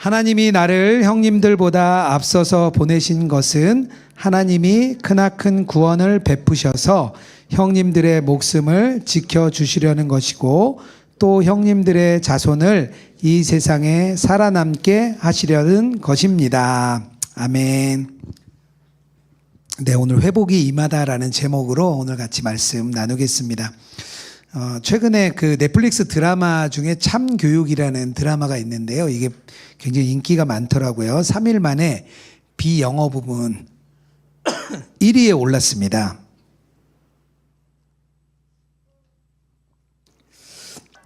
하나님이 나를 형님들보다 앞서서 보내신 것은 하나님이 크나큰 구원을 베푸셔서 형님들의 목숨을 지켜주시려는 것이고 또 형님들의 자손을 이 세상에 살아남게 하시려는 것입니다. 아멘. 네, 오늘 회복이 임하다라는 제목으로 오늘 같이 말씀 나누겠습니다. 최근에 그 넷플릭스 드라마 중에 참교육이라는 드라마가 있는데요. 이게 굉장히 인기가 많더라고요. 3일 만에 비영어 부분 1위에 올랐습니다.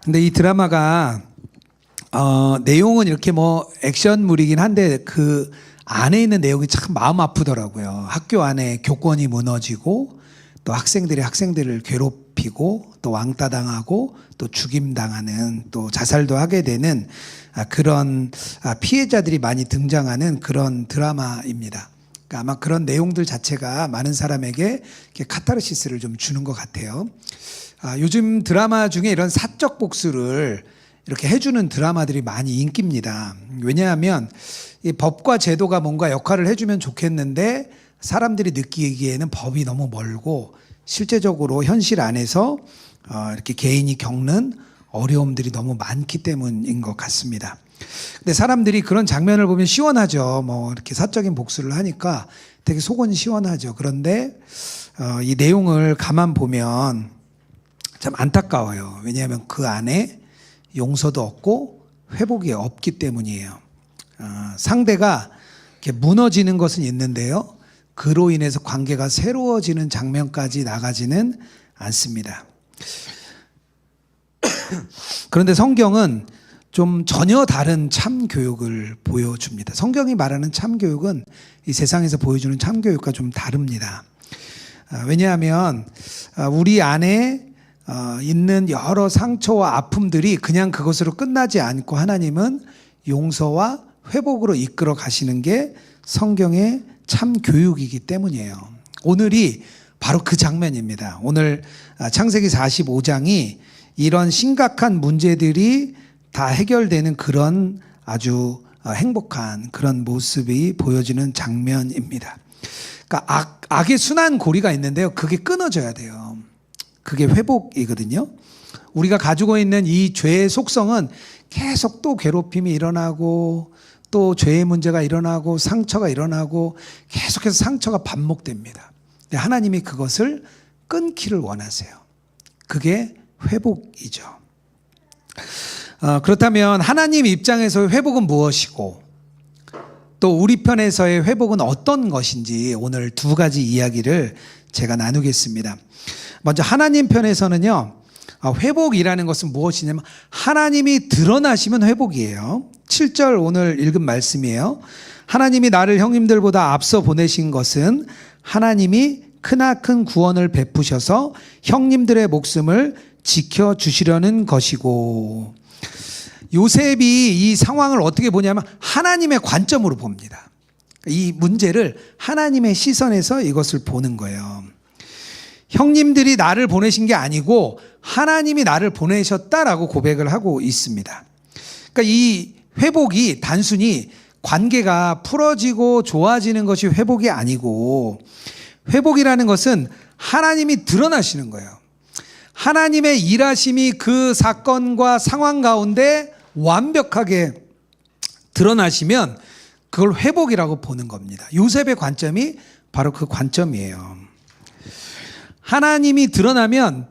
근데 이 드라마가 내용은 이렇게 뭐 액션물이긴 한데 그 안에 있는 내용이 참 마음 아프더라고요. 학교 안에 교권이 무너지고 또 학생들을 괴롭히고 또 왕따 당하고 또 죽임 당하는 또 자살도 하게 되는 그런 피해자들이 많이 등장하는 그런 드라마입니다. 그러니까 아마 그런 내용들 자체가 많은 사람에게 카타르시스를 좀 주는 것 같아요. 요즘 드라마 중에 이런 사적 복수를 이렇게 해주는 드라마들이 많이 인기입니다. 왜냐하면 이 법과 제도가 뭔가 역할을 해주면 좋겠는데 사람들이 느끼기에는 법이 너무 멀고 실제적으로 현실 안에서 이렇게 개인이 겪는 어려움들이 너무 많기 때문인 것 같습니다. 근데 사람들이 그런 장면을 보면 시원하죠. 뭐 이렇게 사적인 복수를 하니까 되게 속은 시원하죠. 그런데 이 내용을 가만 보면 참 안타까워요. 왜냐하면 그 안에 용서도 없고 회복이 없기 때문이에요. 상대가 이렇게 무너지는 것은 있는데요. 그로 인해서 관계가 새로워지는 장면까지 나가지는 않습니다. 그런데 성경은 좀 전혀 다른 참교육을 보여줍니다. 성경이 말하는 참교육은 이 세상에서 보여주는 참교육과 좀 다릅니다. 왜냐하면 우리 안에 있는 여러 상처와 아픔들이 그냥 그것으로 끝나지 않고 하나님은 용서와 회복으로 이끌어 가시는 게 성경의 참 교육이기 때문이에요. 오늘이 바로 그 장면입니다. 오늘 창세기 45장이 이런 심각한 문제들이 다 해결되는 그런 아주 행복한 그런 모습이 보여지는 장면입니다. 그러니까 악의 순환 고리가 있는데요. 그게 끊어져야 돼요. 그게 회복이거든요. 우리가 가지고 있는 이 죄의 속성은 계속 또 괴롭힘이 일어나고 또 죄의 문제가 일어나고 상처가 일어나고 계속해서 상처가 반복됩니다. 근데 하나님이 그것을 끊기를 원하세요. 그게 회복이죠. 그렇다면 하나님 입장에서의 회복은 무엇이고 또 우리 편에서의 회복은 어떤 것인지 오늘 두 가지 이야기를 제가 나누겠습니다. 먼저 하나님 편에서는요. 회복이라는 것은 무엇이냐면 하나님이 드러나시면 회복이에요. 7절 오늘 읽은 말씀이에요. 하나님이 나를 형님들보다 앞서 보내신 것은 하나님이 크나큰 구원을 베푸셔서 형님들의 목숨을 지켜주시려는 것이고, 요셉이 이 상황을 어떻게 보냐면 하나님의 관점으로 봅니다. 이 문제를 하나님의 시선에서 이것을 보는 거예요. 형님들이 나를 보내신 게 아니고 하나님이 나를 보내셨다라고 고백을 하고 있습니다. 그러니까 이 회복이 단순히 관계가 풀어지고 좋아지는 것이 회복이 아니고 회복이라는 것은 하나님이 드러나시는 거예요. 하나님의 일하심이 그 사건과 상황 가운데 완벽하게 드러나시면 그걸 회복이라고 보는 겁니다. 요셉의 관점이 바로 그 관점이에요. 하나님이 드러나면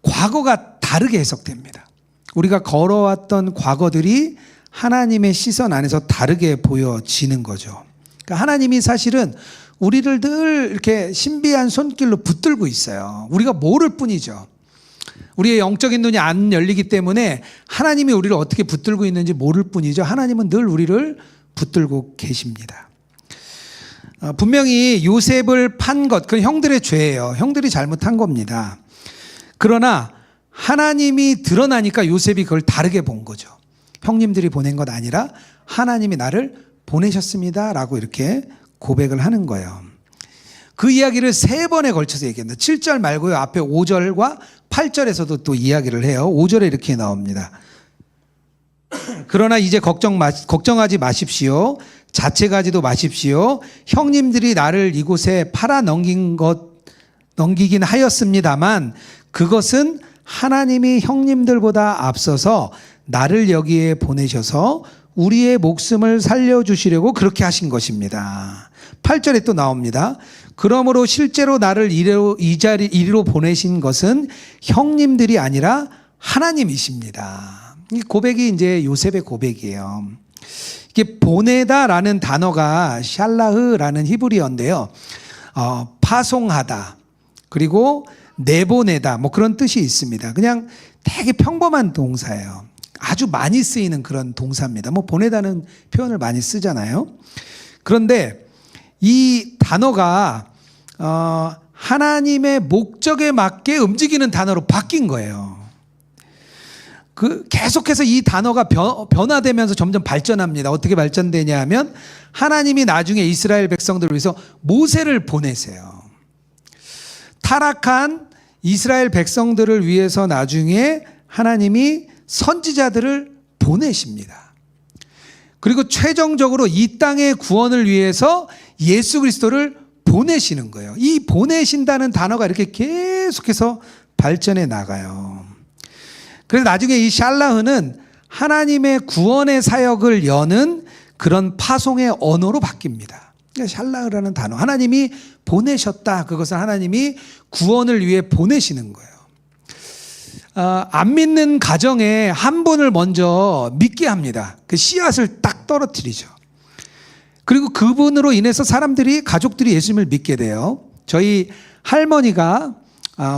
과거가 다르게 해석됩니다. 우리가 걸어왔던 과거들이 하나님의 시선 안에서 다르게 보여지는 거죠. 그러니까 하나님이 사실은 우리를 늘 이렇게 신비한 손길로 붙들고 있어요. 우리가 모를 뿐이죠. 우리의 영적인 눈이 안 열리기 때문에 하나님이 우리를 어떻게 붙들고 있는지 모를 뿐이죠. 하나님은 늘 우리를 붙들고 계십니다. 분명히 요셉을 판 것, 그건 형들의 죄예요. 형들이 잘못한 겁니다. 그러나 하나님이 드러나니까 요셉이 그걸 다르게 본 거죠. 형님들이 보낸 것 아니라 하나님이 나를 보내셨습니다 라고 이렇게 고백을 하는 거예요. 그 이야기를 3번에 걸쳐서 얘기합니다. 7절 말고요. 앞에 5절과 8절에서도 또 이야기를 해요. 5절에 이렇게 나옵니다. 그러나 이제 걱정하지 마십시오. 자책하지도 마십시오. 형님들이 나를 이곳에 넘기긴 하였습니다만 그것은 하나님이 형님들보다 앞서서 나를 여기에 보내셔서 우리의 목숨을 살려주시려고 그렇게 하신 것입니다. 8절에 또 나옵니다. 그러므로 실제로 나를 이리로 보내신 것은 형님들이 아니라 하나님이십니다. 이 고백이 이제 요셉의 고백이에요. 이게 보내다라는 단어가 샬라흐라는 히브리어인데요. 파송하다 그리고 내보내다 뭐 그런 뜻이 있습니다. 그냥 되게 평범한 동사예요. 아주 많이 쓰이는 그런 동사입니다. 뭐 보내다는 표현을 많이 쓰잖아요. 그런데 이 단어가 하나님의 목적에 맞게 움직이는 단어로 바뀐 거예요. 계속해서 이 단어가 변화되면서 점점 발전합니다. 어떻게 발전되냐 하면 하나님이 나중에 이스라엘 백성들을 위해서 모세를 보내세요. 타락한 이스라엘 백성들을 위해서 나중에 하나님이 선지자들을 보내십니다. 그리고 최종적으로 이 땅의 구원을 위해서 예수 그리스도를 보내시는 거예요. 이 보내신다는 단어가 이렇게 계속해서 발전해 나가요. 그래서 나중에 이 샬라흐는 하나님의 구원의 사역을 여는 그런 파송의 언어로 바뀝니다. 샬라흐라는 단어, 하나님이 보내셨다. 그것은 하나님이 구원을 위해 보내시는 거예요. 안 믿는 가정에 한 분을 먼저 믿게 합니다. 그 씨앗을 딱 떨어뜨리죠. 그리고 그분으로 인해서 가족들이 예수님을 믿게 돼요. 저희 할머니가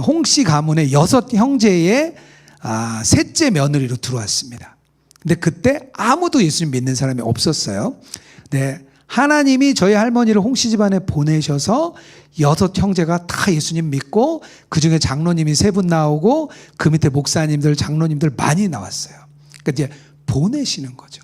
홍씨 가문의 6 형제의 셋째 며느리로 들어왔습니다. 근데 그때 아무도 예수님 믿는 사람이 없었어요. 네, 하나님이 저희 할머니를 홍씨 집안에 보내셔서 6 형제가 다 예수님 믿고 그중에 장로님이 3분 나오고 그 밑에 목사님들, 장로님들 많이 나왔어요. 그러니까 이제 보내시는 거죠.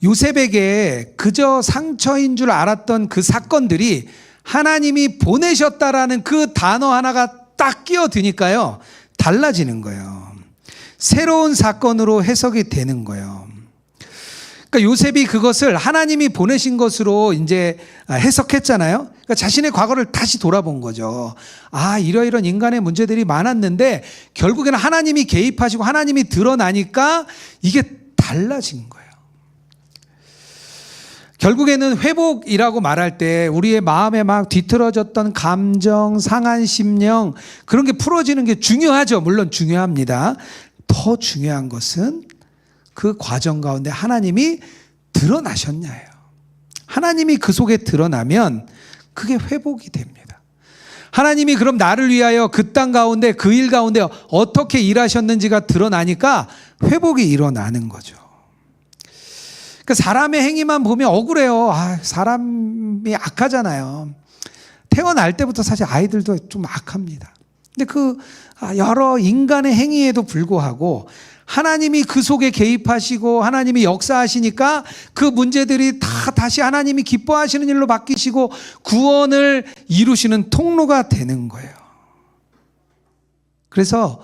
요셉에게 그저 상처인 줄 알았던 그 사건들이 하나님이 보내셨다라는 그 단어 하나가 딱 끼어드니까요, 달라지는 거예요. 새로운 사건으로 해석이 되는 거예요. 그러니까 요셉이 그것을 하나님이 보내신 것으로 이제 해석했잖아요. 그러니까 자신의 과거를 다시 돌아본 거죠. 이러이런 인간의 문제들이 많았는데 결국에는 하나님이 개입하시고 하나님이 드러나니까 이게 달라진 거예요. 결국에는 회복이라고 말할 때 우리의 마음에 막 뒤틀어졌던 감정, 상한 심령 그런 게 풀어지는 게 중요하죠. 물론 중요합니다. 더 중요한 것은 그 과정 가운데 하나님이 드러나셨냐예요. 하나님이 그 속에 드러나면 그게 회복이 됩니다. 하나님이 그럼 나를 위하여 그 땅 가운데 그 일 가운데 어떻게 일하셨는지가 드러나니까 회복이 일어나는 거죠. 사람의 행위만 보면 억울해요. 사람이 악하잖아요. 태어날 때부터 사실 아이들도 좀 악합니다. 근데 여러 인간의 행위에도 불구하고 하나님이 그 속에 개입하시고 하나님이 역사하시니까 그 문제들이 다 다시 하나님이 기뻐하시는 일로 바뀌시고 구원을 이루시는 통로가 되는 거예요. 그래서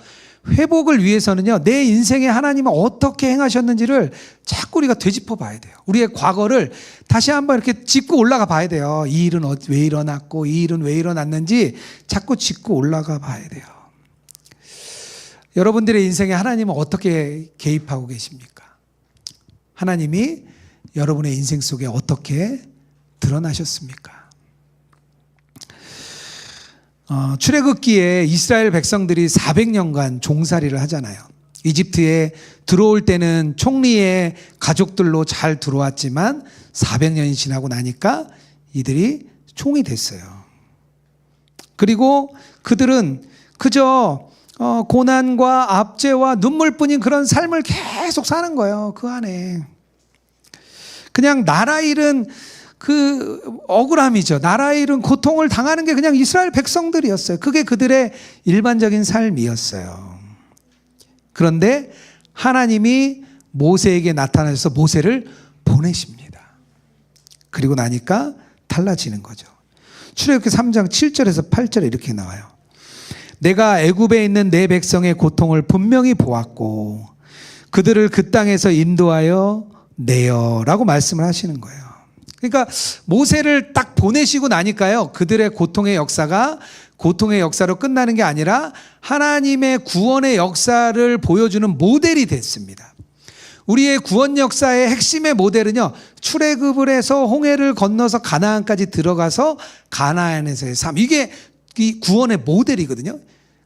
회복을 위해서는요, 내 인생에 하나님은 어떻게 행하셨는지를 자꾸 우리가 되짚어 봐야 돼요. 우리의 과거를 다시 한번 이렇게 짚고 올라가 봐야 돼요. 이 일은 왜 일어났고 이 일은 왜 일어났는지 자꾸 짚고 올라가 봐야 돼요. 여러분들의 인생에 하나님은 어떻게 개입하고 계십니까? 하나님이 여러분의 인생 속에 어떻게 드러나셨습니까? 출애굽기에 이스라엘 백성들이 400년간 종살이를 하잖아요. 이집트에 들어올 때는 총리의 가족들로 잘 들어왔지만 400년이 지나고 나니까 이들이 총이 됐어요. 그리고 그들은 그저 고난과 압제와 눈물뿐인 그런 삶을 계속 사는 거예요. 그 안에 그냥 나라 잃은 그 억울함이죠. 나라 잃은 고통을 당하는 게 그냥 이스라엘 백성들이었어요. 그게 그들의 일반적인 삶이었어요. 그런데 하나님이 모세에게 나타나셔서 모세를 보내십니다. 그리고 나니까 달라지는 거죠. 출애굽기 3장 7절에서 8절에 이렇게 나와요. 내가 애굽에 있는 내 백성의 고통을 분명히 보았고 그들을 그 땅에서 인도하여 내어라고 말씀을 하시는 거예요. 그러니까 모세를 딱 보내시고 나니까요, 그들의 고통의 역사가 고통의 역사로 끝나는 게 아니라 하나님의 구원의 역사를 보여주는 모델이 됐습니다. 우리의 구원 역사의 핵심의 모델은요, 출애굽을 해서 홍해를 건너서 가나안까지 들어가서 가나안에서의 삶, 이게 이 구원의 모델이거든요.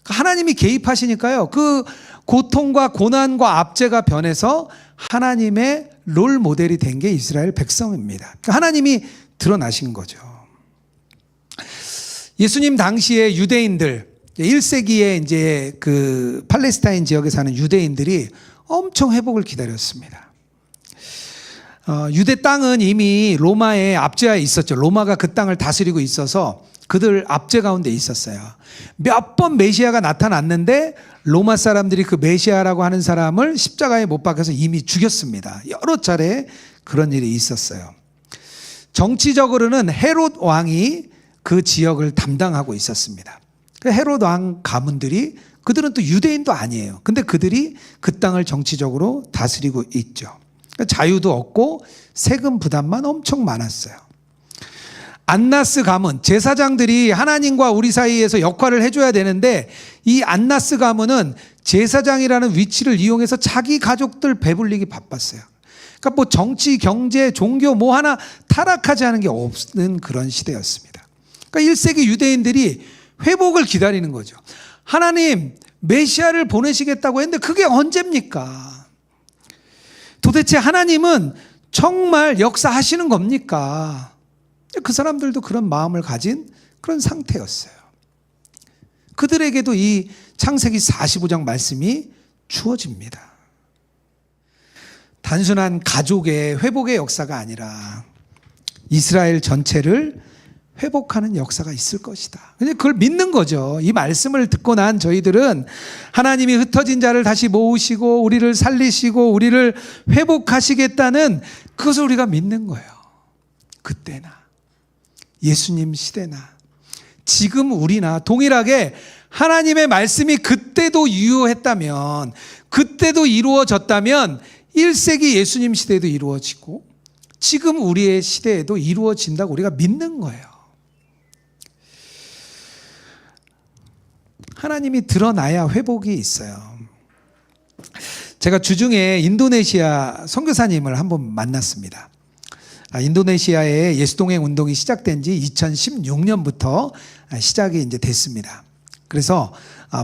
하나님이 개입하시니까요, 그 고통과 고난과 압제가 변해서 하나님의 롤 모델이 된 게 이스라엘 백성입니다. 그러니까 하나님이 드러나신 거죠. 예수님 당시에 유대인들, 1세기에 이제 그 팔레스타인 지역에 사는 유대인들이 엄청 회복을 기다렸습니다. 유대 땅은 이미 로마의 압제하에 있었죠. 로마가 그 땅을 다스리고 있어서 그들 압제 가운데 있었어요. 몇 번 메시아가 나타났는데 로마 사람들이 그 메시아라고 하는 사람을 십자가에 못 박혀서 이미 죽였습니다. 여러 차례 그런 일이 있었어요. 정치적으로는 헤롯 왕이 그 지역을 담당하고 있었습니다. 헤롯 왕 가문들이, 그들은 또 유대인도 아니에요. 근데 그들이 그 땅을 정치적으로 다스리고 있죠. 자유도 없고 세금 부담만 엄청 많았어요. 안나스 가문, 제사장들이 하나님과 우리 사이에서 역할을 해줘야 되는데 이 안나스 가문은 제사장이라는 위치를 이용해서 자기 가족들 배불리기 바빴어요. 그러니까 뭐 정치, 경제, 종교 뭐 하나 타락하지 않은 게 없는 그런 시대였습니다. 그러니까 1세기 유대인들이 회복을 기다리는 거죠. 하나님, 메시아를 보내시겠다고 했는데 그게 언제입니까? 도대체 하나님은 정말 역사하시는 겁니까? 그 사람들도 그런 마음을 가진 그런 상태였어요. 그들에게도 이 창세기 45장 말씀이 주어집니다. 단순한 가족의 회복의 역사가 아니라 이스라엘 전체를 회복하는 역사가 있을 것이다. 근데 그걸 믿는 거죠. 이 말씀을 듣고 난 저희들은 하나님이 흩어진 자를 다시 모으시고 우리를 살리시고 우리를 회복하시겠다는 그것을 우리가 믿는 거예요. 그때나 예수님 시대나 지금 우리나 동일하게 하나님의 말씀이 그때도 유효했다면, 그때도 이루어졌다면 1세기 예수님 시대에도 이루어지고 지금 우리의 시대에도 이루어진다고 우리가 믿는 거예요. 하나님이 드러나야 회복이 있어요. 제가 주중에 인도네시아 선교사님을 한번 만났습니다. 인도네시아의 예수동행 운동이 시작된 지 2016년부터 시작이 이제 됐습니다. 그래서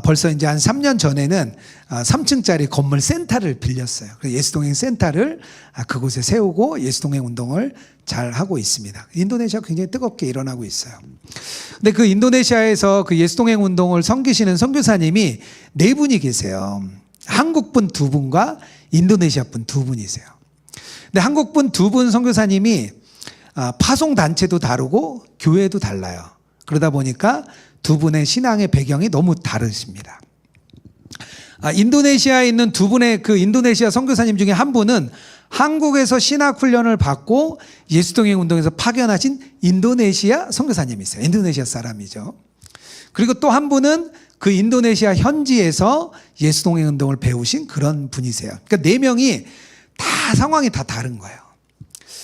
벌써 이제 한 3년 전에는 3층짜리 건물 센터를 빌렸어요. 그래서 예수동행 센터를 그곳에 세우고 예수동행 운동을 잘 하고 있습니다. 인도네시아 굉장히 뜨겁게 일어나고 있어요. 근데 그 인도네시아에서 그 예수동행 운동을 섬기시는 선교사님이 4분이 계세요. 한국분 2분과 인도네시아 분 2분이세요. 근데 한국분 2분 선교사님이 파송 단체도 다르고 교회도 달라요. 그러다 보니까 2분의 신앙의 배경이 너무 다르십니다. 인도네시아에 있는 2분의 그 인도네시아 선교사님 중에 한 분은 한국에서 신학 훈련을 받고 예수동행 운동에서 파견하신 인도네시아 선교사님이세요. 인도네시아 사람이죠. 그리고 또 한 분은 그 인도네시아 현지에서 예수동행 운동을 배우신 그런 분이세요. 그러니까 4명이 다 상황이 다 다른 거예요.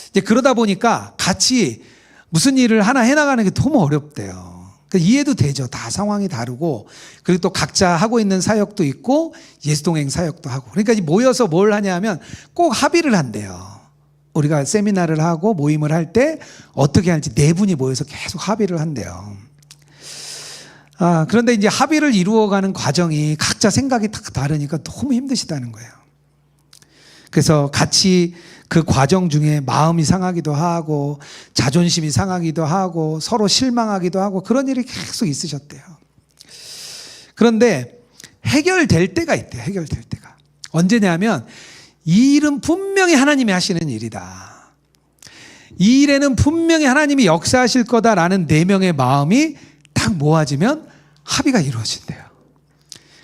이제 그러다 보니까 같이 무슨 일을 하나 해나가는 게 너무 어렵대요. 그러니까 이해도 되죠. 다 상황이 다르고, 그리고 또 각자 하고 있는 사역도 있고 예수동행 사역도 하고. 그러니까 모여서 뭘 하냐면 꼭 합의를 한대요. 우리가 세미나를 하고 모임을 할 때 어떻게 할지 4분이 모여서 계속 합의를 한대요. 그런데 이제 합의를 이루어가는 과정이 각자 생각이 다 다르니까 너무 힘드시다는 거예요. 그래서 같이 그 과정 중에 마음이 상하기도 하고 자존심이 상하기도 하고 서로 실망하기도 하고 그런 일이 계속 있으셨대요. 그런데 해결될 때가 있대요. 해결될 때가. 언제냐면 이 일은 분명히 하나님이 하시는 일이다. 이 일에는 분명히 하나님이 역사하실 거다라는 4명의 마음이 딱 모아지면 합의가 이루어진대요.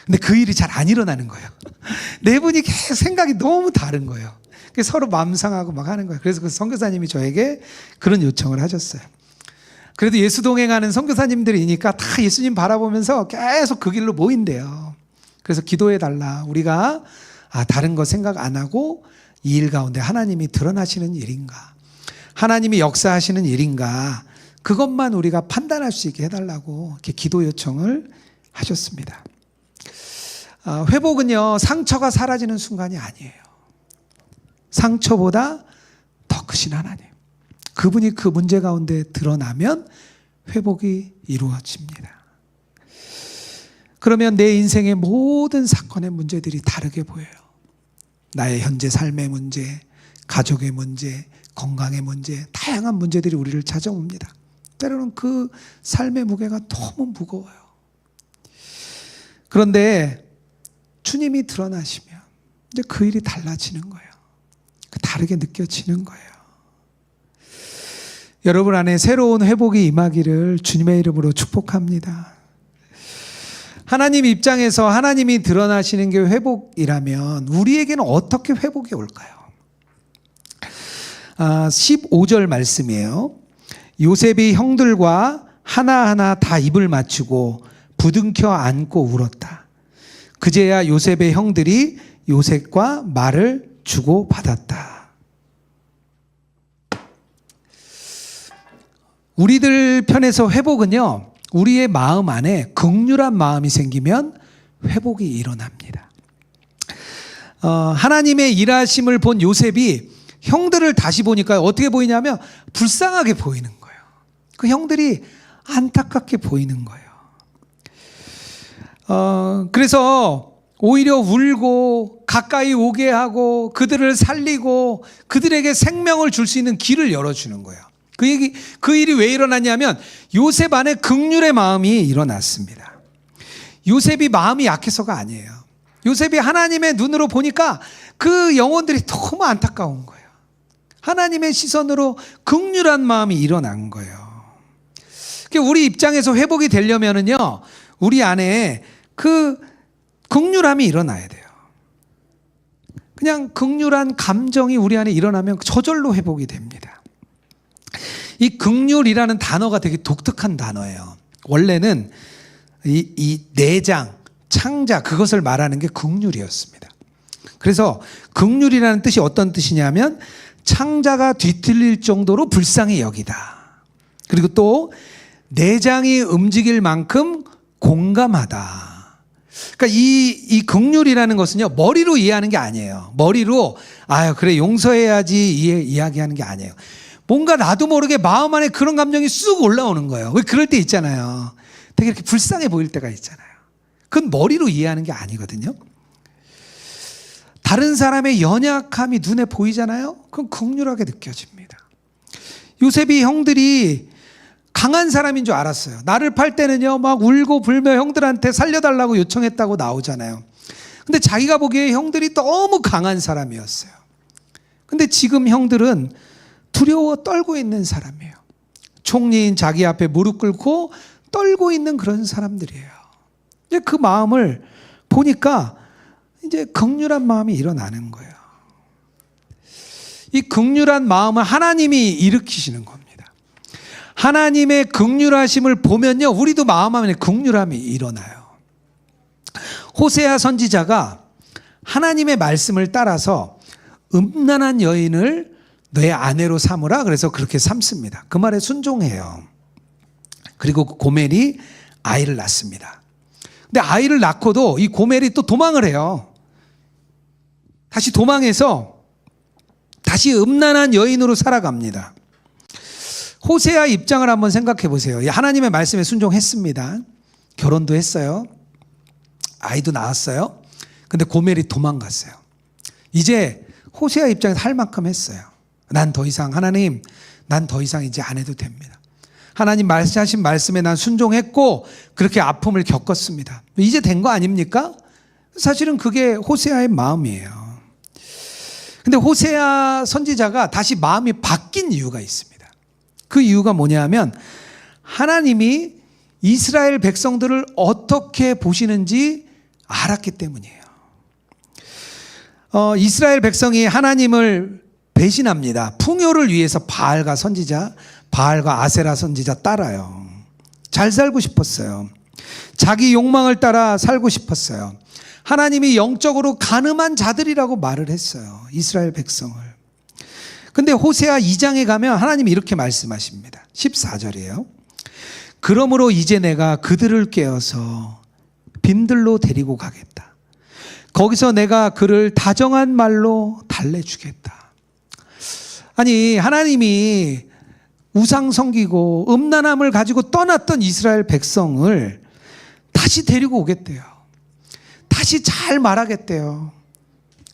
근데 그 일이 잘 안 일어나는 거예요. 4분이 계속 생각이 너무 다른 거예요. 서로 마음 상하고 막 하는 거예요. 그래서 그 선교사님이 저에게 그런 요청을 하셨어요. 그래도 예수 동행하는 선교사님들이니까 다 예수님 바라보면서 계속 그 길로 모인대요. 그래서 기도해 달라. 우리가 다른 거 생각 안 하고 이 일 가운데 하나님이 드러나시는 일인가, 하나님이 역사하시는 일인가, 그것만 우리가 판단할 수 있게 해달라고 이렇게 기도 요청을 하셨습니다. 회복은요, 상처가 사라지는 순간이 아니에요. 상처보다 더 크신 하나님, 그분이 그 문제 가운데 드러나면 회복이 이루어집니다. 그러면 내 인생의 모든 사건의 문제들이 다르게 보여요. 나의 현재 삶의 문제, 가족의 문제, 건강의 문제, 다양한 문제들이 우리를 찾아옵니다. 때로는 그 삶의 무게가 너무 무거워요. 그런데 주님이 드러나시면 이제 그 일이 달라지는 거예요. 다르게 느껴지는 거예요. 여러분 안에 새로운 회복이 임하기를 주님의 이름으로 축복합니다. 하나님 입장에서 하나님이 드러나시는 게 회복이라면 우리에게는 어떻게 회복이 올까요? 15절 말씀이에요. 요셉이 형들과 하나하나 다 입을 맞추고 부둥켜 안고 울었다. 그제야 요셉의 형들이 요셉과 말을 주고받았다. 우리들 편에서 회복은요, 우리의 마음 안에 긍휼한 마음이 생기면 회복이 일어납니다. 하나님의 일하심을 본 요셉이 형들을 다시 보니까 어떻게 보이냐면 불쌍하게 보이는 거예요. 그 형들이 안타깝게 보이는 거예요. 그래서 오히려 울고 가까이 오게 하고 그들을 살리고 그들에게 생명을 줄 수 있는 길을 열어주는 거예요. 그 일이 왜 일어났냐면 요셉 안에 긍휼의 마음이 일어났습니다. 요셉이 마음이 약해서가 아니에요. 요셉이 하나님의 눈으로 보니까 그 영혼들이 너무 안타까운 거예요. 하나님의 시선으로 긍휼한 마음이 일어난 거예요. 우리 입장에서 회복이 되려면은요, 우리 안에 그 긍휼함이 일어나야 돼요. 그냥 긍휼한 감정이 우리 안에 일어나면 저절로 회복이 됩니다. 이 긍휼이라는 단어가 되게 독특한 단어예요. 원래는 이 내장, 창자, 그것을 말하는 게 긍휼이었습니다. 그래서 긍휼이라는 뜻이 어떤 뜻이냐면 창자가 뒤틀릴 정도로 불쌍히 여기다. 그리고 또 내장이 움직일 만큼 공감하다. 그러니까 이 긍휼이라는 것은요, 머리로 이해하는 게 아니에요. 머리로 그래 용서해야지 이야기하는 게 아니에요. 뭔가 나도 모르게 마음 안에 그런 감정이 쑥 올라오는 거예요. 왜 그럴 때 있잖아요. 되게 이렇게 불쌍해 보일 때가 있잖아요. 그건 머리로 이해하는 게 아니거든요. 다른 사람의 연약함이 눈에 보이잖아요. 그건 긍휼하게 느껴집니다. 요셉이 형들이 강한 사람인 줄 알았어요. 나를 팔 때는요, 막 울고 불며 형들한테 살려달라고 요청했다고 나오잖아요. 근데 자기가 보기에 형들이 너무 강한 사람이었어요. 근데 지금 형들은 두려워 떨고 있는 사람이에요. 총리인 자기 앞에 무릎 꿇고 떨고 있는 그런 사람들이에요. 이제 그 마음을 보니까 이제 긍휼한 마음이 일어나는 거예요. 이 긍휼한 마음을 하나님이 일으키시는 겁니다. 하나님의 긍휼하심을 보면요, 우리도 마음 안에 긍휼함이 일어나요. 호세아 선지자가 하나님의 말씀을 따라서 음란한 여인을 내 아내로 삼으라, 그래서 그렇게 삼습니다. 그 말에 순종해요. 그리고 고멜이 아이를 낳습니다. 근데 아이를 낳고도 이 고멜이 또 도망을 해요. 다시 도망해서 다시 음란한 여인으로 살아갑니다. 호세아 입장을 한번 생각해 보세요. 하나님의 말씀에 순종했습니다. 결혼도 했어요. 아이도 낳았어요. 근데 고멜이 도망갔어요. 이제 호세아 입장에서 할 만큼 했어요. 난 더 이상, 하나님, 난 더 이상 이제 안 해도 됩니다. 하나님 말씀하신 말씀에 난 순종했고 그렇게 아픔을 겪었습니다. 이제 된 거 아닙니까? 사실은 그게 호세아의 마음이에요. 근데 호세아 선지자가 다시 마음이 바뀐 이유가 있습니다. 그 이유가 뭐냐면 하나님이 이스라엘 백성들을 어떻게 보시는지 알았기 때문이에요. 이스라엘 백성이 하나님을 배신합니다. 풍요를 위해서 바알과 선지자 바알과 아세라 선지자 따라요. 잘 살고 싶었어요. 자기 욕망을 따라 살고 싶었어요. 하나님이 영적으로 간음한 자들이라고 말을 했어요. 이스라엘 백성을. 근데 호세아 2장에 가면 하나님이 이렇게 말씀하십니다. 14절이에요. 그러므로 이제 내가 그들을 깨어서 빈들로 데리고 가겠다. 거기서 내가 그를 다정한 말로 달래주겠다. 아니, 하나님이 우상 섬기고 음란함을 가지고 떠났던 이스라엘 백성을 다시 데리고 오겠대요. 다시 잘 말하겠대요.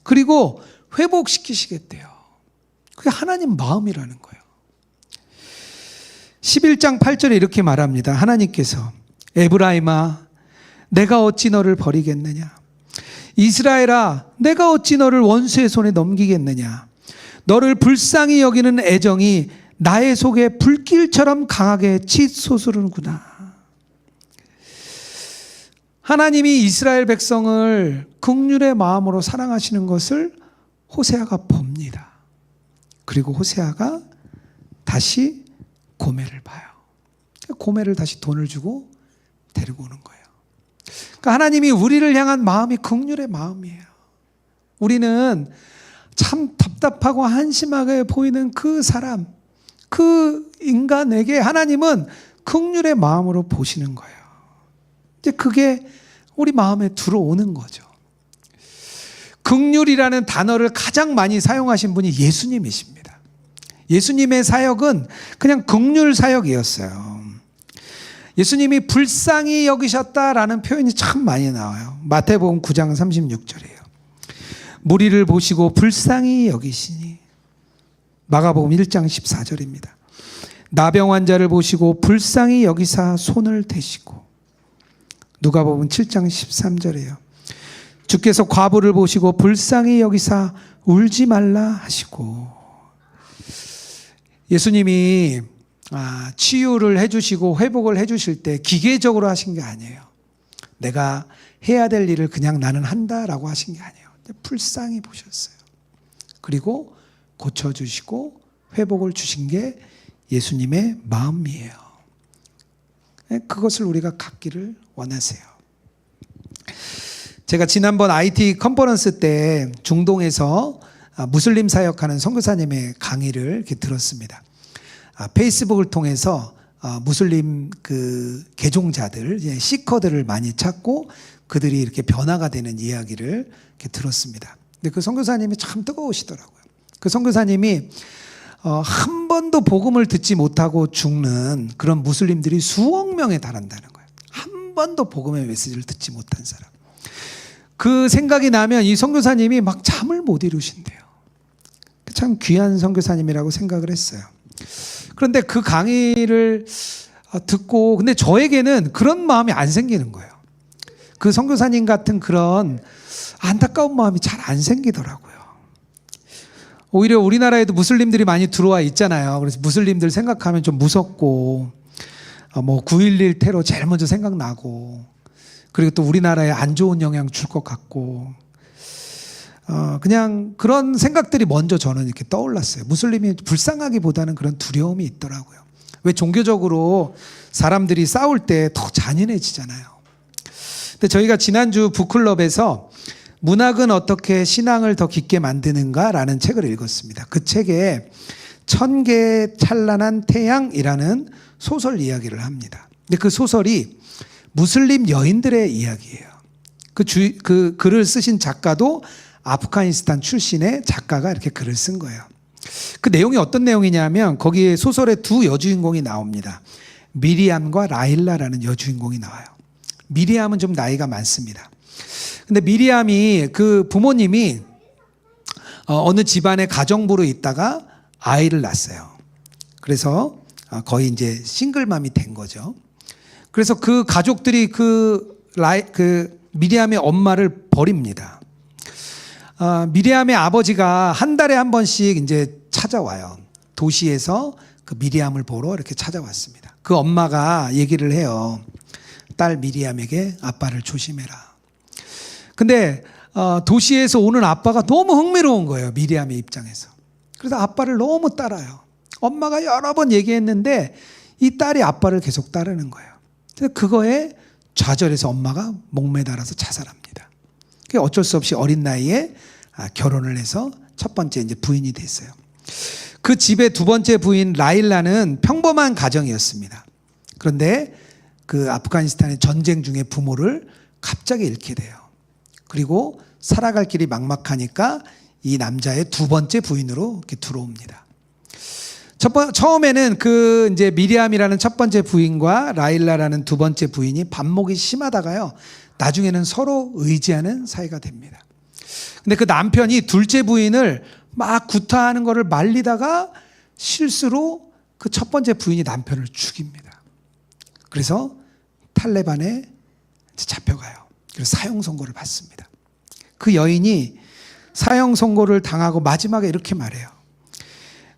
그리고 회복시키시겠대요. 그게 하나님 마음이라는 거예요. 11장 8절에 이렇게 말합니다. 하나님께서 에브라임아 내가 어찌 너를 버리겠느냐. 이스라엘아 내가 어찌 너를 원수의 손에 넘기겠느냐. 너를 불쌍히 여기는 애정이 나의 속에 불길처럼 강하게 치솟으는구나. 하나님이 이스라엘 백성을 긍휼의 마음으로 사랑하시는 것을 호세아가 봅니다. 그리고 호세아가 다시 고멜을 봐요. 고멜을 다시 돈을 주고 데리고 오는 거예요. 그러니까 하나님이 우리를 향한 마음이 긍휼의 마음이에요. 우리는 참 답답하고 한심하게 보이는 그 사람, 그 인간에게 하나님은 긍휼의 마음으로 보시는 거예요. 이제 그게 우리 마음에 들어오는 거죠. 긍휼이라는 단어를 가장 많이 사용하신 분이 예수님이십니다. 예수님의 사역은 그냥 긍휼 사역이었어요. 예수님이 불쌍히 여기셨다라는 표현이 참 많이 나와요. 마태복음 9장 36절이에요. 무리를 보시고 불쌍히 여기시니. 마가복음 1장 14절입니다. 나병 환자를 보시고 불쌍히 여기사 손을 대시고. 누가복음 7장 13절이에요. 주께서 과부를 보시고 불쌍히 여기사 울지 말라 하시고. 예수님이 치유를 해주시고 회복을 해주실 때 기계적으로 하신 게 아니에요. 내가 해야 될 일을 그냥 나는 한다라고 하신 게 아니에요. 불쌍히 보셨어요. 그리고 고쳐주시고 회복을 주신 게 예수님의 마음이에요. 그것을 우리가 갖기를 원하세요. 제가 지난번 IT 컨퍼런스 때 중동에서 무슬림 사역하는 선교사님의 강의를 이렇게 들었습니다. 페이스북을 통해서 무슬림 그 개종자들, 시커들을 많이 찾고 그들이 이렇게 변화가 되는 이야기를 이렇게 들었습니다. 근데 그 선교사님이 참 뜨거우시더라고요. 그 선교사님이 한 번도 복음을 듣지 못하고 죽는 그런 무슬림들이 수억 명에 달한다는 거예요. 한 번도 복음의 메시지를 듣지 못한 사람. 그 생각이 나면 이 선교사님이 막 잠을 못 이루신대요. 참 귀한 선교사님이라고 생각을 했어요. 그런데 그 강의를 듣고 근데 저에게는 그런 마음이 안 생기는 거예요. 그 선교사님 같은 그런 안타까운 마음이 잘 안 생기더라고요. 오히려 우리나라에도 무슬림들이 많이 들어와 있잖아요. 그래서 무슬림들 생각하면 좀 무섭고 9.11 테러 제일 먼저 생각나고 그리고 또 우리나라에 안 좋은 영향 줄 것 같고 그냥 그런 생각들이 먼저 저는 이렇게 떠올랐어요. 무슬림이 불쌍하기보다는 그런 두려움이 있더라고요. 왜 종교적으로 사람들이 싸울 때 더 잔인해지잖아요. 근데 저희가 지난주 북클럽에서 문학은 어떻게 신앙을 더 깊게 만드는가라는 책을 읽었습니다. 그 책에 1000개의 찬란한 태양이라는 소설 이야기를 합니다. 근데 그 소설이 무슬림 여인들의 이야기예요. 그 글을 쓰신 작가도 아프가니스탄 출신의 작가가 이렇게 글을 쓴 거예요. 그 내용이 어떤 내용이냐면 거기에 소설에 두 여주인공이 나옵니다. 미리암과 라일라라는 여주인공이 나와요. 미리암은 좀 나이가 많습니다. 근데 미리암이 그 부모님이 어느 집안의 가정부로 있다가 아이를 낳았어요. 그래서 거의 이제 싱글맘이 된 거죠. 그래서 그 가족들이 그 미리암의 엄마를 버립니다. 미리암의 아버지가 한 달에 한 번씩 이제 찾아와요. 도시에서 그 미리암을 보러 이렇게 찾아왔습니다. 그 엄마가 얘기를 해요. 딸 미리암에게 아빠를 조심해라. 근데 도시에서 오는 아빠가 너무 흥미로운 거예요. 미리암의 입장에서. 그래서 아빠를 너무 따라요. 엄마가 여러 번 얘기했는데 이 딸이 아빠를 계속 따르는 거예요. 그래서 그거에 좌절해서 엄마가 목매달아서 자살합니다. 어쩔 수 없이 어린 나이에 결혼을 해서 첫 번째 이제 부인이 됐어요. 그 집의 두 번째 부인 라일라는 평범한 가정이었습니다. 그런데 그 아프가니스탄의 전쟁 중에 부모를 갑자기 잃게 돼요. 그리고 살아갈 길이 막막하니까 이 남자의 두 번째 부인으로 이렇게 들어옵니다. 처음에는 그 이제 미리암이라는 첫 번째 부인과 라일라라는 두 번째 부인이 반목이 심하다가요, 나중에는 서로 의지하는 사이가 됩니다. 근데 그 남편이 둘째 부인을 막 구타하는 거를 말리다가 실수로 그 첫 번째 부인이 남편을 죽입니다. 그래서 탈레반에 잡혀가요. 그래서 사형 선고를 받습니다. 그 여인이 사형 선고를 당하고 마지막에 이렇게 말해요.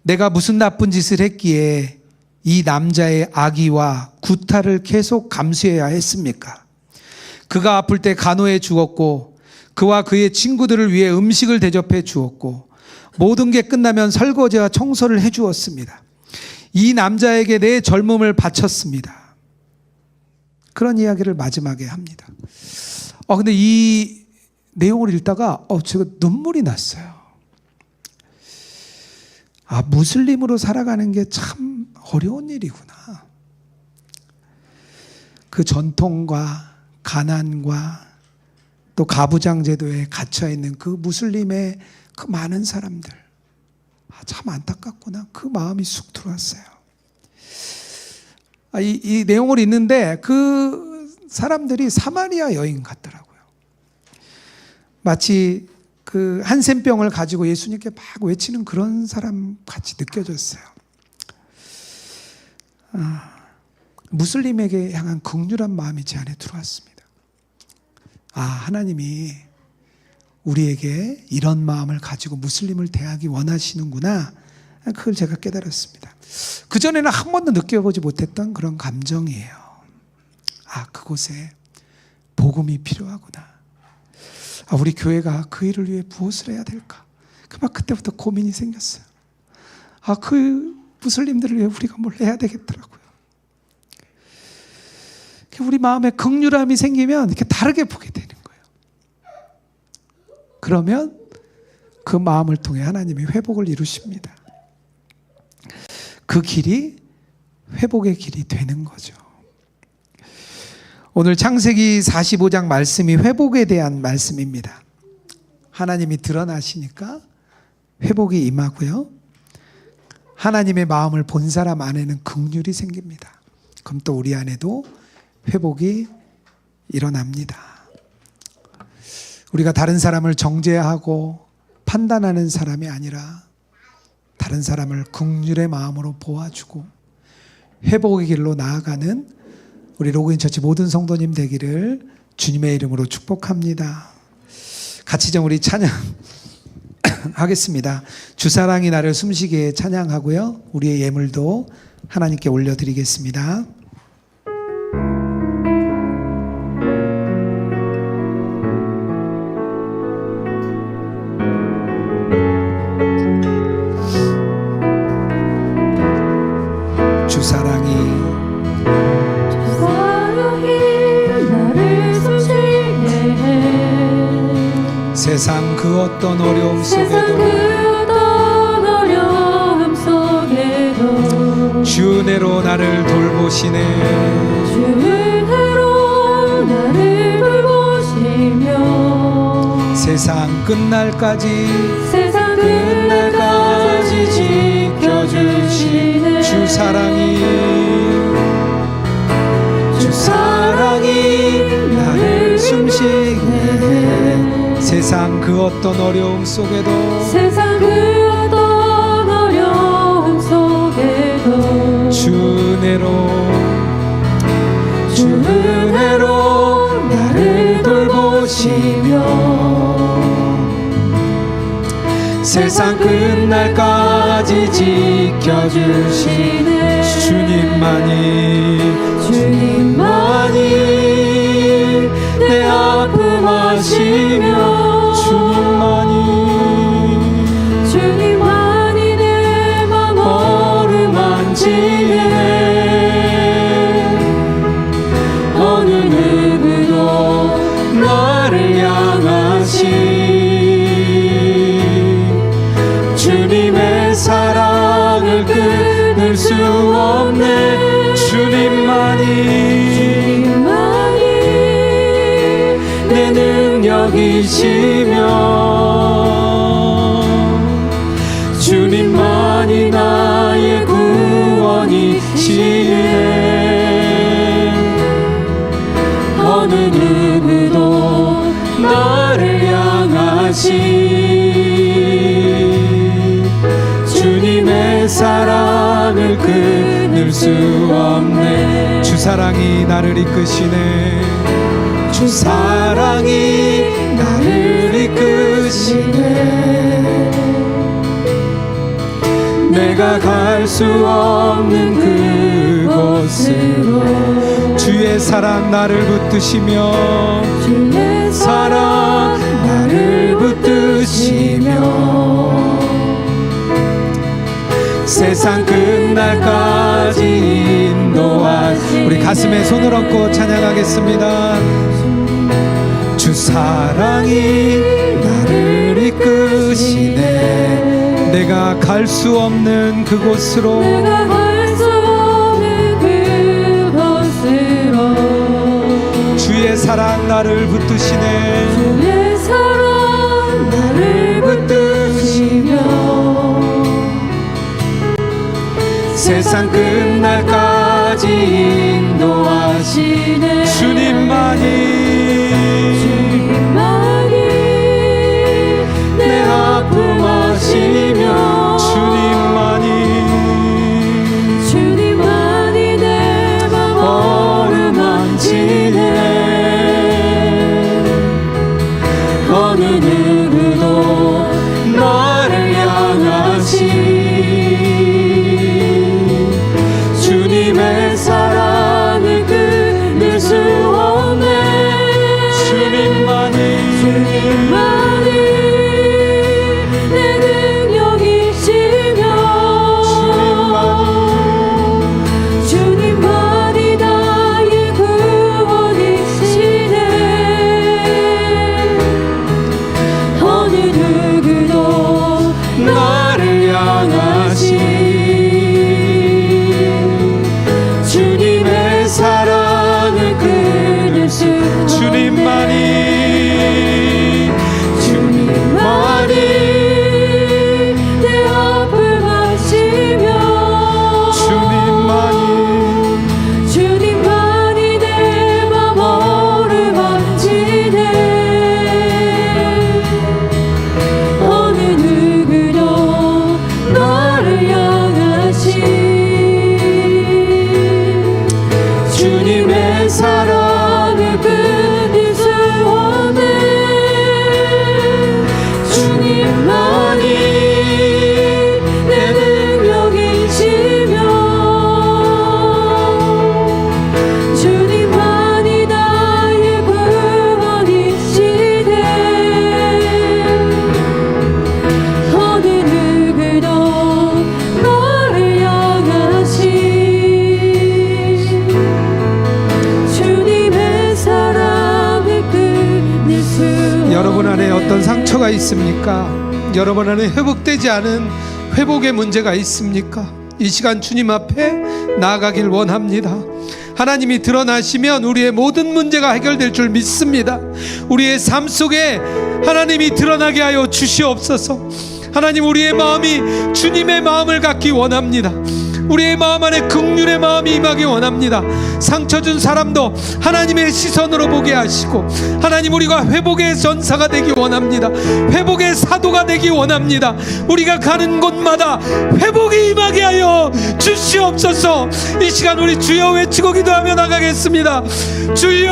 내가 무슨 나쁜 짓을 했기에 이 남자의 악의와 구타를 계속 감수해야 했습니까? 그가 아플 때 간호해 주었고 그와 그의 친구들을 위해 음식을 대접해 주었고 모든 게 끝나면 설거지와 청소를 해 주었습니다. 이 남자에게 내 젊음을 바쳤습니다. 그런 이야기를 마지막에 합니다. 근데 이 내용을 읽다가 제가 눈물이 났어요. 무슬림으로 살아가는 게 참 어려운 일이구나. 그 전통과 가난과 또 가부장 제도에 갇혀 있는 그 무슬림의 그 많은 사람들, 참 안타깝구나. 그 마음이 쑥 들어왔어요. 이 내용을 읽는데 그 사람들이 사마리아 여인 같더라고요. 마치 그 한센병을 가지고 예수님께 막 외치는 그런 사람 같이 느껴졌어요. 무슬림에게 향한 긍휼한 마음이 제 안에 들어왔습니다. 하나님이 우리에게 이런 마음을 가지고 무슬림을 대하기 원하시는구나. 그걸 제가 깨달았습니다. 그전에는 한 번도 느껴보지 못했던 그런 감정이에요. 그곳에 복음이 필요하구나. 우리 교회가 그 일을 위해 무엇을 해야 될까? 그때부터 고민이 생겼어요. 그 무슬림들을 위해 우리가 뭘 해야 되겠더라고요. 우리 마음에 긍휼함이 생기면 이렇게 다르게 보게 되는 거예요. 그러면 그 마음을 통해 하나님이 회복을 이루십니다. 그 길이 회복의 길이 되는 거죠. 오늘 창세기 45장 말씀이 회복에 대한 말씀입니다. 하나님이 드러나시니까 회복이 임하고요. 하나님의 마음을 본 사람 안에는 긍휼이 생깁니다. 그럼 또 우리 안에도 회복이 일어납니다. 우리가 다른 사람을 정죄하고 판단하는 사람이 아니라 다른 사람을 긍휼의 마음으로 보아주고 회복의 길로 나아가는 우리 로그인 처치 모든 성도님 되기를 주님의 이름으로 축복합니다. 같이 좀 우리 찬양 하겠습니다. 주사랑이 나를 숨쉬게 찬양하고요. 우리의 예물도 하나님께 올려드리겠습니다. 주사랑이 나를 숨쉬게 해. 세상 그 어떤 어려움 세상 그 속에도 어떤 어려움 속에도 주 은혜로 나를 돌보시네. 주 은혜로 나를 돌보시며 세상 끝날까지 세상 끝날까지 지켜주시네. 주 사랑이 나를 숨쉬게 해. 세상 그 어떤 어려움 속에도 세상 그 어떤 어려움 속에도 주 은혜로 나를 돌보시며 세상 끝날까지 지켜주시네. 주님만이 내 아픔 아시며 주님만이 내 맘 어느 누구도 나를 향하신 주님의 사랑을 끊을 수 없네. 주님만이 내 능력이시며 주님만이 나의 구원이시네. 어느 누구도 나를 향하신 주님의 사랑을 끊을 수 없네. 주 사랑이 나를 이끄시네. 주 사랑이 나를 이끄시네. 내가 갈 수 없는 그곳으로 주의 사랑 나를 붙드시며 주의 사랑 나를 붙드시며 세상 끝날까지 인도하시네. 우리 가슴에 손을 얹고 찬양하겠습니다. 주 사랑이 나를 이끄시네. 내가 갈 수 없는 그곳으로 내가 갈 수 없는 그곳으로 주의 사랑 나를 붙드시네. 주의 사랑 나를 붙드시며 세상 끝날까지 인도하시네. 주님만이 내 아픔 아시며 주님만이 내 맘 어루만지네. 어느 누구도 나를 향하신 주님의 사랑을 끊을 수 없네. 주님만이 내 능력이시며 주님만이 나의 구원이시네. 어느 누구도 나를 향하신 주님의 사랑을 끊을 수 주님만이 내 아픔 아시며 주님만이 내 맘 어루만지네. 어느 누구도 나를 향하신 주님의 사랑을 끊을 수 없네. 주님만이 내 능력이시며 주님만이 나의 구원이시네. 어느 누구도 나를 향하신 주님의 사랑을 끊을 수 여러분 안에 어떤 상처가 있습니까? 여러분 안에 회복되지 않은 회복의 문제가 있습니까? 이 시간 주님 앞에 나아가길 원합니다. 하나님이 드러나시면 우리의 모든 문제가 해결될 줄 믿습니다. 우리의 삶 속에 하나님이 드러나게 하여 주시옵소서. 하나님, 우리의 마음이 주님의 마음을 갖기 원합니다. 우리의 마음 안에 긍휼의 마음이 임하기 원합니다. 상처 준 사람도 하나님의 시선으로 보게 하시고, 하나님, 우리가 회복의 전사가 되기 원합니다. 회복의 사도가 되기 원합니다. 우리가 가는 곳마다 회복이 임하게 하여 주시옵소서. 이 시간 우리 주여 외치고 기도하며 나가겠습니다. 주여,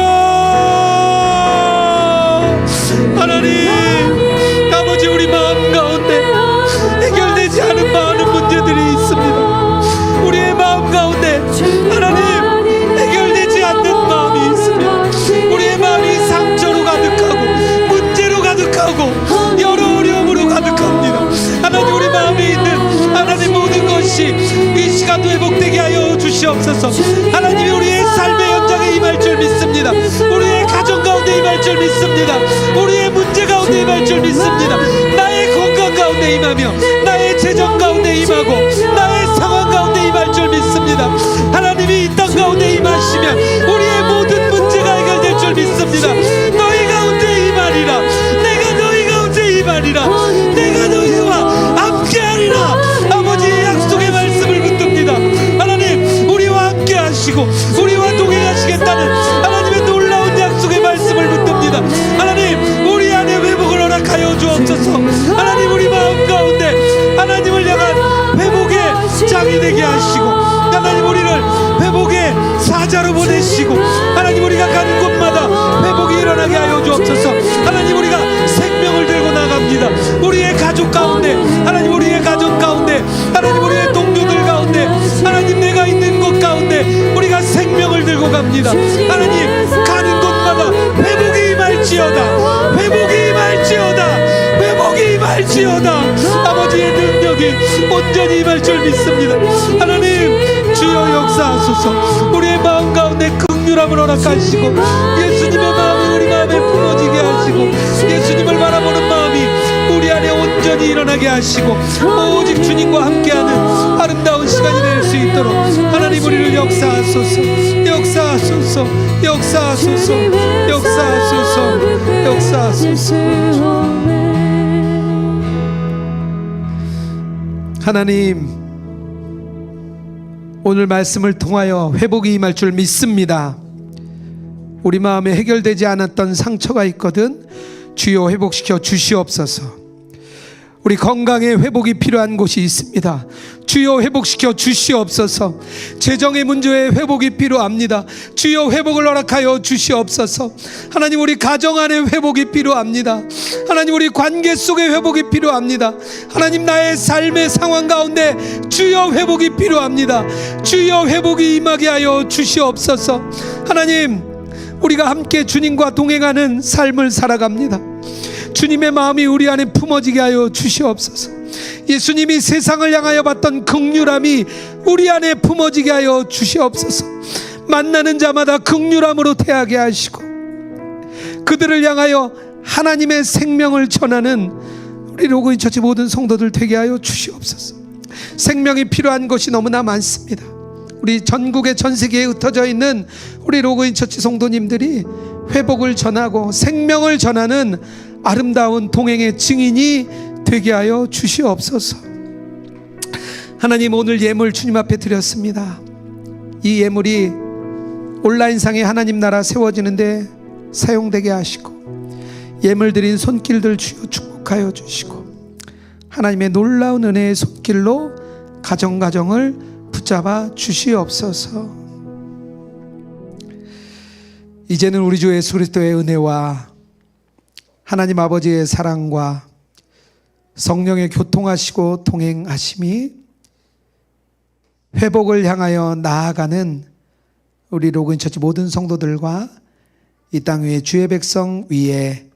하나님, 아버지, 우리 마음 가운데 해결되지 않은 많은 문제들이 있습니다. 우리의 마음 가운데 하나님, 해결되지 않는 마음이 있습니다. 우리의 마음이 상처로 가득하고 문제로 가득하고 여러 어려움으로 가득합니다. 하나님, 우리 마음에 있는 하나님 모든 것이 이 시간 나도 회복되게 하여 주시옵소서. 하나님이 우리의 삶의 현장에 임할 줄 믿습니다. 우리의 가정 가운데 임할 줄 믿습니다. 우리의 문제 가운데 임할 줄 믿습니다. 나의 건강 가운데 임하며 나의 재정 가운데 임하고 나의 상황 가운데 임할 줄 믿습니다. 하나님이 이 땅 가운데 임하시면 우리의 모든 문제가 해결될 줄 믿습니다. 너희 가운데 임하리라. 내가 너희 가운데 임하리라. 내가 너희와 함께하리라. 아버지의 약속의 말씀을 붙듭니다. 하나님, 우리와 함께 하시고 우리와 동행하시겠다는 하나님의 놀라운 약속의 말씀을 붙듭니다. 하나님, 우리 안에 회복을 허락하여 주옵소서. 하나님, 우리 마음 가운데 하나님을 향한 회복의 장이 되게 하시고 하나님, 우리를 회복의 사자로 보내시고 하나님, 우리가 가는 곳마다 회복이 일어나게 하여 주옵소서. 하나님, 우리가 생명을 들고 나갑니다. 우리의 가족 가운데 하나님, 우리의 가정 가운데 하나님, 우리의 동료들 가운데 하나님, 내가 있는 곳 가운데 우리가 생명을 들고 갑니다. 하나님, 가는 곳마다 회복이 임할지어다. 회복이 임할지어다. 회복이 임할지어다. 아버지의 능력이 온전히 임할 줄 믿습니다. 하나님, 주여 역사하소서. 우리의 마음 가운데 긍휼함을 허락하시고 예수님의 마음이 우리 마음에 품어지게 하시고 예수님을 바라보는 마음이 우리 안에 온전히 일어나게 하시고 오직 주님과 함께하는 아름다운 시간이 될 수 있도록 하나님, 우리를 역사하소서. 역사하소서. 역사하소서. 역사하소서. 역사하소서. 하나님, 오늘 말씀을 통하여 회복이 임할 줄 믿습니다. 우리 마음에 해결되지 않았던 상처가 있거든 주여 회복시켜 주시옵소서. 우리 건강에 회복이 필요한 곳이 있습니다. 주여 회복시켜 주시옵소서. 재정의 문제에 회복이 필요합니다. 주여 회복을 허락하여 주시옵소서. 하나님, 우리 가정 안에 회복이 필요합니다. 하나님, 우리 관계 속에 회복이 필요합니다. 하나님, 나의 삶의 상황 가운데 주여 회복이 필요합니다. 주여 회복이 임하게 하여 주시옵소서. 하나님, 우리가 함께 주님과 동행하는 삶을 살아갑니다. 주님의 마음이 우리 안에 품어지게 하여 주시옵소서. 예수님이 세상을 향하여 받던 긍휼함이 우리 안에 품어지게 하여 주시옵소서. 만나는 자마다 긍휼함으로 대하게 하시고 그들을 향하여 하나님의 생명을 전하는 우리 로그인 처치 모든 성도들 되게 하여 주시옵소서. 생명이 필요한 것이 너무나 많습니다. 우리 전국에 전 세계에 흩어져 있는 우리 로그인 처치 성도님들이 회복을 전하고 생명을 전하는 아름다운 동행의 증인이 되게 하여 주시옵소서. 하나님, 오늘 예물 주님 앞에 드렸습니다. 이 예물이 온라인상에 하나님 나라 세워지는데 사용되게 하시고 예물 드린 손길들 주여 축복하여 주시고 하나님의 놀라운 은혜의 손길로 가정가정을 붙잡아 주시옵소서. 이제는 우리 주 예수 그리스도의 은혜와 하나님 아버지의 사랑과 성령의 교통하시고 동행하심이 회복을 향하여 나아가는 우리 로그인 처치 모든 성도들과 이 땅 위에 주의 백성 위에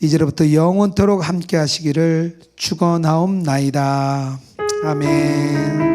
이제로부터 영원토록 함께 하시기를 축원하옵나이다. 아멘.